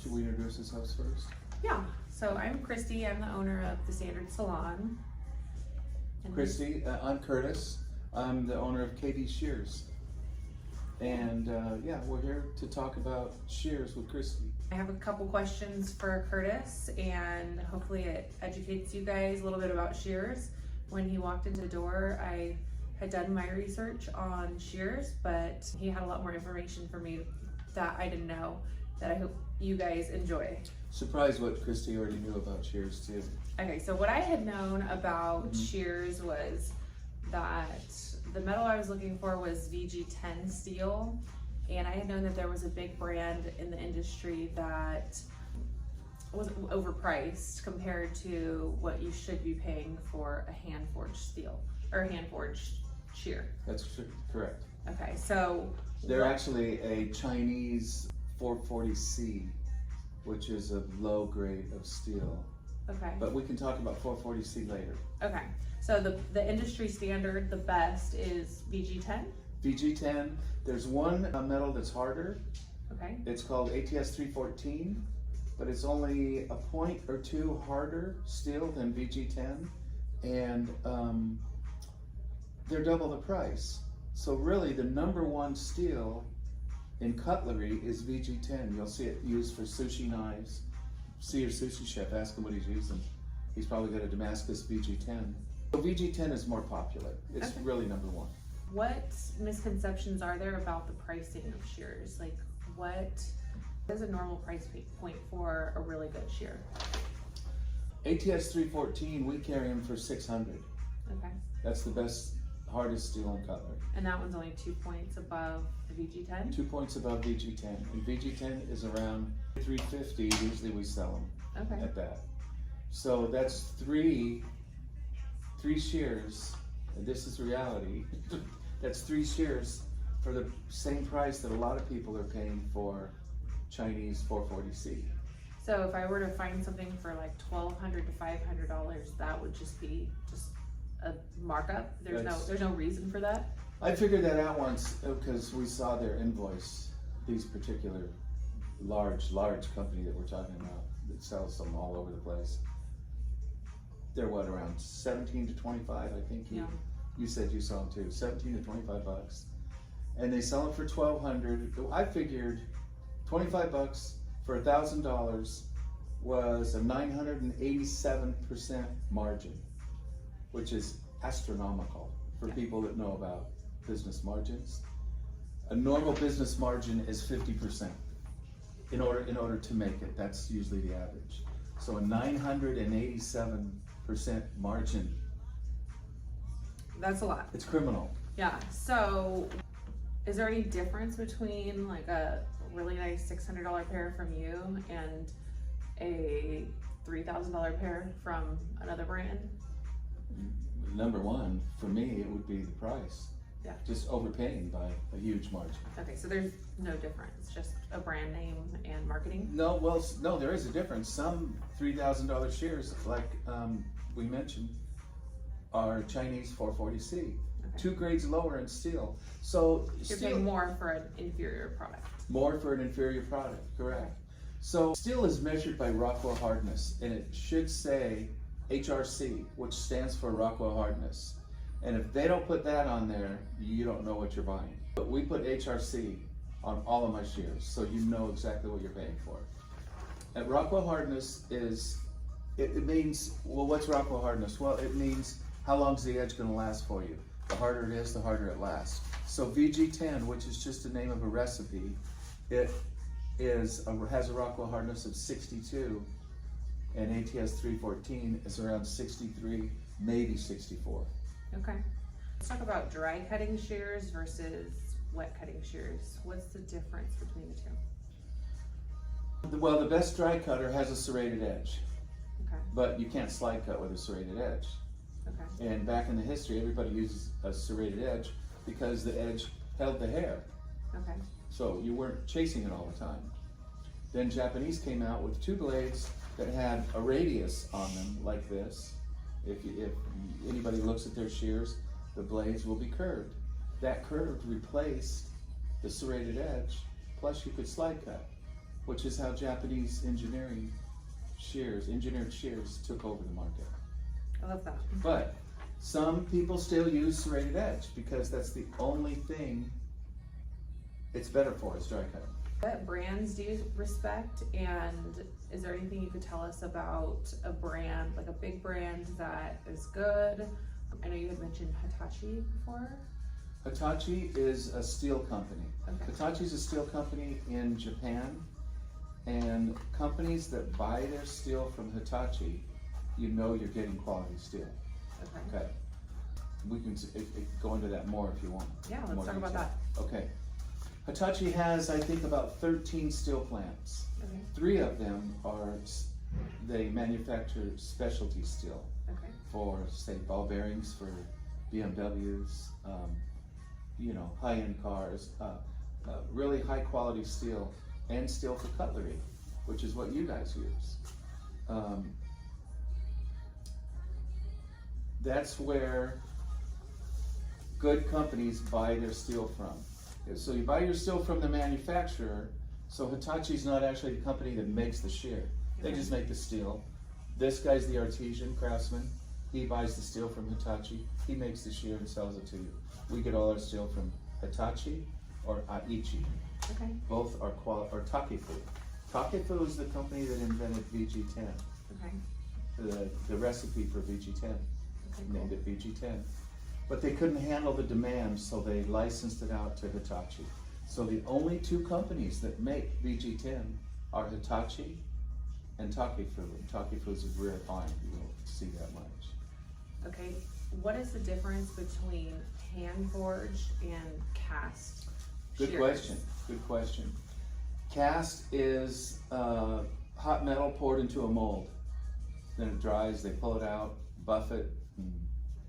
Should we introduce ourselves first? Yeah, so I'm Christy. I'm the owner of the Standard Salon. And Christy, I'm Curtis. I'm the owner of Shears. And yeah, we're here to talk about Shears with Christy. I have a couple questions for Curtis, and hopefully it educates you guys a little bit about Shears. When he walked into the door, I had done my research on Shears, but he had a lot more information for me that I didn't know, that I hope you guys enjoy. Surprised what Christy already knew about Shears too. Okay, so what I had known about Shears was that the metal I was looking for was VG10 steel, and I had known that there was a big brand in the industry that was overpriced compared to what you should be paying for a hand-forged steel, or a hand-forged shear. That's correct. Okay, so they're actually a Chinese 440C, which is a low grade of steel. okay. But we can talk about 440C later. Okay, so the industry standard, the best, is VG10. VG10, there's one metal that's harder. Okay. It's called ATS 314, but it's only a point or two harder steel than VG10, and they're double the price. So really the number one steel in cutlery is VG10. You'll see it used for sushi knives. See your sushi chef, ask him what he's using. He's probably got a Damascus VG10. So VG10 is more popular. It's really number one. What misconceptions are there about the pricing of shears? Like, what is a normal price point for a really good shear? ATS 314, we carry them for 600. Okay. That's the best, hardest steel in cutlery. And that one's only 2 points above the VG10? 2 points above VG10. And VG10 is around 350. Usually we sell them Okay. at that. So that's three shears, and this is reality. That's 3 shears for the same price that a lot of people are paying for Chinese 440C. So if I were to find something for like $1,200 to $500, that would just be a markup? There's no reason for that? I figured that out once because we saw their invoice, these particular large company that we're talking about that sells them all over the place. They're what, around 17 to 25, I think you said you saw them too, 17 to 25 bucks. And they sell them for 1,200. I figured 25 bucks for $1,000 was a 987% margin, which is astronomical for people that know about business margins. A normal business margin is 50% in order to make it. That's usually the average. So a 987% margin. That's a lot. It's criminal. Yeah, so is there any difference between like a really nice $600 pair from you and a $3,000 pair from another brand? Number one, for me, it would be the price. Yeah. Just overpaying by a huge margin. Okay, so there's no difference, just a brand name and marketing? No, well, no, there is a difference. Some $3,000 shears, like we mentioned, are Chinese 440C. Okay. 2 grades lower in steel. So you're paying more for an inferior product. More for an inferior product, correct. Okay. So steel is measured by Rockwell hardness, and it should say HRC, which stands for Rockwell hardness. And if they don't put that on there, you don't know what you're buying. But we put HRC on all of my shears, so you know exactly what you're paying for. And Rockwell hardness is, it means, well, what's Rockwell hardness? Well, it means how long's the edge gonna last for you? The harder it is, the harder it lasts. So VG10, which is just the name of a recipe, it has a Rockwell hardness of 62, and ATS 314 is around 63, maybe 64. Okay. Let's talk about dry cutting shears versus wet cutting shears. What's the difference between the two? Well, the best dry cutter has a serrated edge, Okay. but you can't slide cut with a serrated edge. Okay. And back in the history, everybody uses a serrated edge because the edge held the hair. Okay. So you weren't chasing it all the time. Then Japanese came out with 2 blades that had a radius on them like this. If anybody looks at their shears, the blades will be curved. That curve replaced the serrated edge, plus you could slide cut. which is how Japanese engineered shears took over the market. I love that. But some people still use serrated edge because that's the only thing it's better for is dry cutting. What brands do you respect, and is there anything you could tell us about a brand, like a big brand that is good? I know you had mentioned Hitachi before. Hitachi is a steel company. Okay. Hitachi is a steel company in Japan, and companies that buy their steel from Hitachi, you know you're getting quality steel. Okay. Okay. We can go into that more if you want. Yeah, let's More talk about detail. that. Okay. Hitachi has, I think, about 13 steel plants. Okay. 3 of them they manufacture specialty steel Okay. for, say, ball bearings for BMWs, high-end cars, really high-quality steel, and steel for cutlery, which is what you guys use. That's where good companies buy their steel from. So you buy your steel from the manufacturer. So Hitachi's not actually the company that makes the shear. They just make the steel. This guy's the artisan craftsman. He buys the steel from Hitachi. He makes the shear and sells it to you. We get all our steel from Hitachi or Aichi. Okay. Both are or Takefu. Takefu is the company that invented VG10. Okay. The recipe for VG10. Okay, Named cool. it VG10. But they couldn't handle the demand, so they licensed it out to Hitachi. So the only 2 companies that make VG10 are Hitachi and Takefu. And Takefu is a rare find, you won't see that much. Okay. What is the difference between hand forged and cast? Good shears? question, good question. Cast is hot metal poured into a mold. Then it dries, they pull it out, buff it, and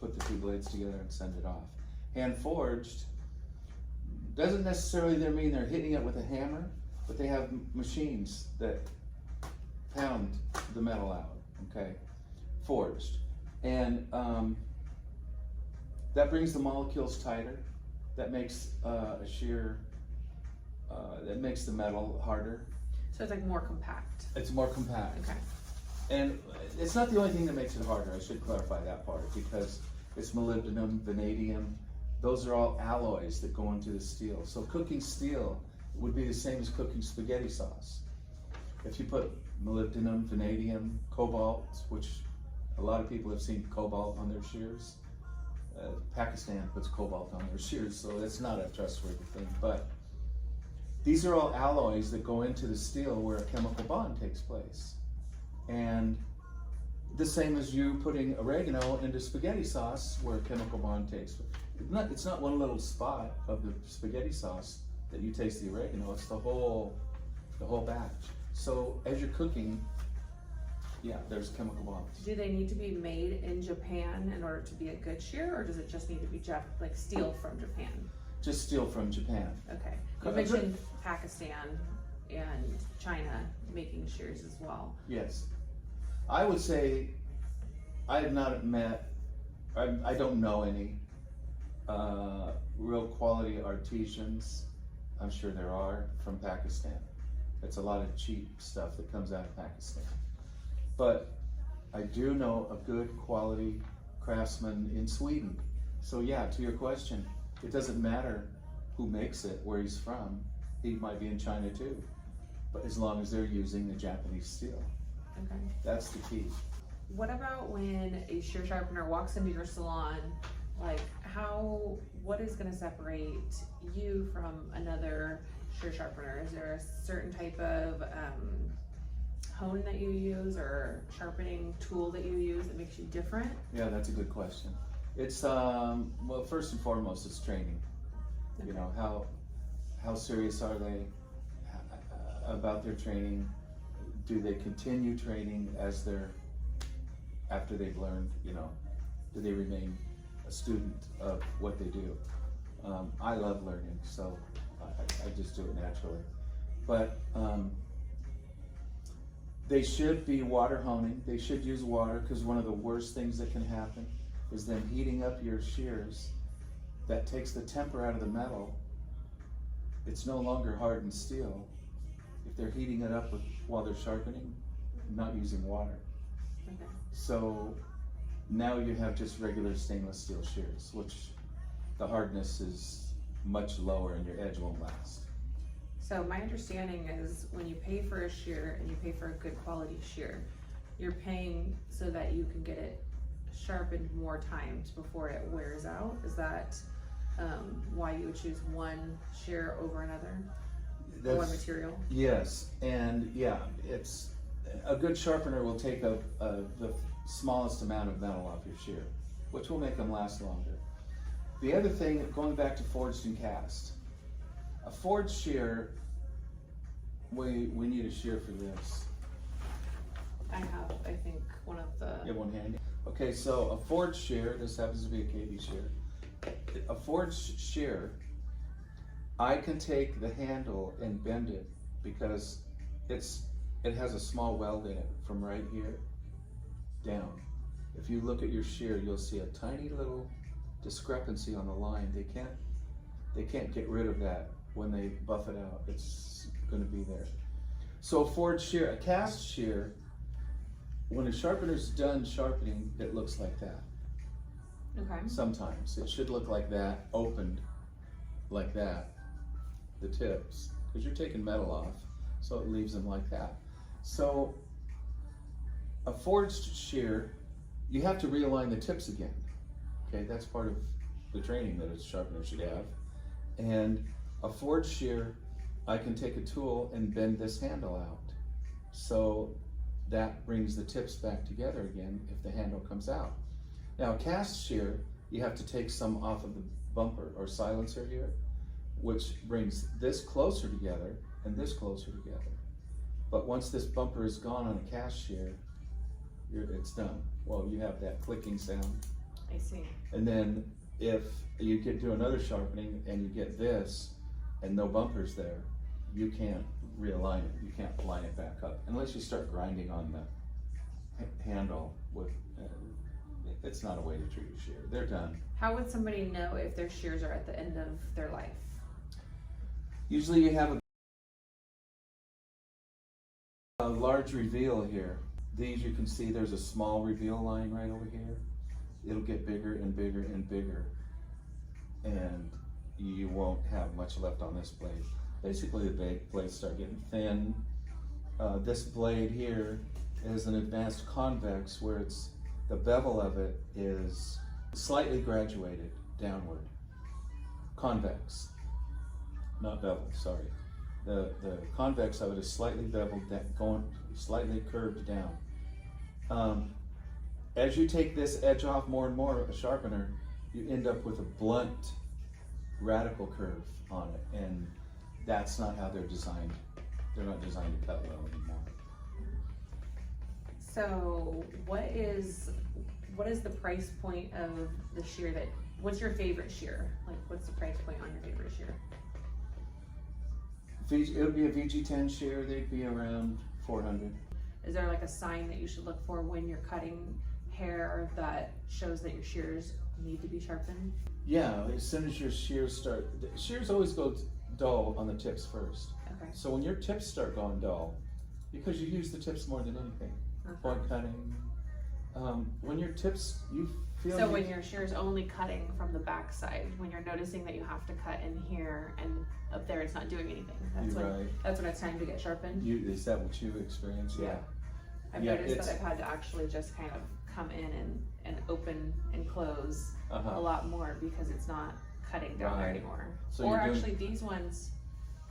put the 2 blades together and send it off. Hand forged doesn't necessarily mean they're hitting it with a hammer, but they have machines that pound the metal out, okay? Forged. And that brings the molecules tighter. That makes a shear, that makes the metal harder. So it's like more compact. It's more compact. Okay. And it's not the only thing that makes it harder, I should clarify that part, because it's molybdenum, vanadium, those are all alloys that go into the steel. So cooking steel would be the same as cooking spaghetti sauce. If you put molybdenum, vanadium, cobalt, which a lot of people have seen cobalt on their shears. Pakistan puts cobalt on their shears, so that's not a trustworthy thing. But these are all alloys that go into the steel where a chemical bond takes place. And the same as you putting oregano into spaghetti sauce where a chemical bond takes place. It's not one little spot of the spaghetti sauce that you taste the oregano, it's the whole batch. So as you're cooking, yeah, there's chemical bonds. Do they need to be made in Japan in order to be a good shear, or does it just need to be like steel from Japan? Just steel from Japan. Okay. You mentioned Pakistan and China making shears as well. Yes. I would say I have not met, I don't know any real quality artisans. I'm sure there are from Pakistan. It's a lot of cheap stuff that comes out of Pakistan. But I do know a good quality craftsman in Sweden. So yeah, to your question, it doesn't matter who makes it, where he's from. He might be in China too, but as long as they're using the Japanese steel. Okay. That's the key. What about when a shear sharpener walks into your salon? Like, what is going to separate you from another shear sharpener? Is there a certain type of hone that you use or sharpening tool that you use that makes you different? Yeah, that's a good question. It's well, first and foremost, it's training. Okay. You know, how serious are they about their training? Do they continue training after they've learned? You know, do they remain a student of what they do? I love learning, so I just do it naturally. But they should be water honing. They should use water, because one of the worst things that can happen is them heating up your shears. That takes the temper out of the metal. It's no longer hardened steel. If they're heating it up while they're sharpening, not using water. Okay. So now you have just regular stainless steel shears, which the hardness is much lower and your edge won't last. So my understanding is when you pay for a shear and you pay for a good quality shear, you're paying so that you can get it sharpened more times before it wears out. Is that why you would choose one shear over another? One material? Yes, and yeah, it's a good sharpener will take the smallest amount of metal off your shear, which will make them last longer. The other thing, going back to forged and cast, a forged shear, we need a shear for this. I have, I think, one of the. You have one handy? Okay, so a forged shear, this happens to be a KB shear. A forged shear, I can take the handle and bend it because it has a small weld in it from right here down. If you look at your shear, you'll see a tiny little discrepancy on the line. They can't get rid of that when they buff it out. It's going to be there. So a forged shear, a cast shear, when a sharpener's done sharpening, it looks like that. Okay. Sometimes it should look like that, opened like that, the tips, because you're taking metal off, so it leaves them like that. So a forged shear, you have to realign the tips again. Okay, that's part of the training that a sharpener should have. And a forged shear, I can take a tool and bend this handle out. So that brings the tips back together again if the handle comes out. Now a cast shear, you have to take some off of the bumper or silencer here, which brings this closer together and this closer together. But once this bumper is gone on a cast shear, it's done. Well, you have that clicking sound. I see. And then if you get to another sharpening and you get this and no bumpers there, you can't realign it. You can't line it back up unless you start grinding on the handle with, it's not a way to treat a shear. They're done. How would somebody know if their shears are at the end of their life? Usually you have a large reveal here. These you can see there's a small reveal line right over here. It'll get bigger and bigger and bigger, and you won't have much left on this blade. Basically the blades start getting thin. This blade here is an advanced convex where the bevel of it is slightly graduated downward. Convex, not bevel, sorry. The convex of it is slightly beveled, going slightly curved down. As you take this edge off more and more, a sharpener, you end up with a blunt, radical curve on it, and that's not how they're designed. They're not designed to cut well anymore. So what is the price point of the shear what's your favorite shear? Like, what's the price point on your favorite shear? It would be a VG10 shear. They'd be around 400. Is there like a sign that you should look for when you're cutting hair that shows that your shears need to be sharpened? Yeah, as soon as your shears start, shears always go dull on the tips first. Okay. So when your tips start going dull, because you use the tips more than anything, point cutting, when your tips, you feel. So when your shear's only cutting from the back side, when you're noticing that you have to cut in here and up there it's not doing anything, that's when it's time to get sharpened? Is that what you experience? Yeah. I've noticed that I've had to actually just kind of come in and open and close a lot more because it's not cutting down there anymore. So or actually these ones,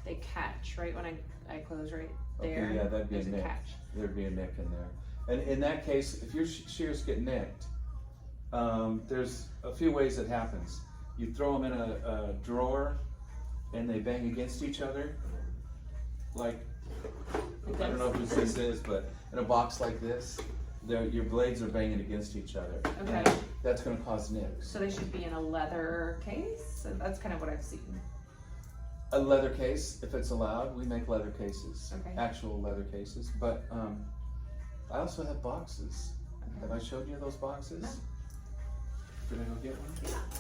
they catch right when I close right there. Okay, yeah, that'd be a nick. Catch. There'd be a nick in there. And in that case, if your shears get nicked, there's a few ways it happens. You throw them in a drawer and they bang against each other. Like, I don't know who this is, but in a box like this, your blades are banging against each other. Okay. And that's going to cause nicks. So they should be in a leather case? So that's kind of what I've seen. A leather case, if it's allowed. We make leather cases, actual leather cases. But I also have boxes. Have I showed you those boxes? No. Did I go get one? Yeah.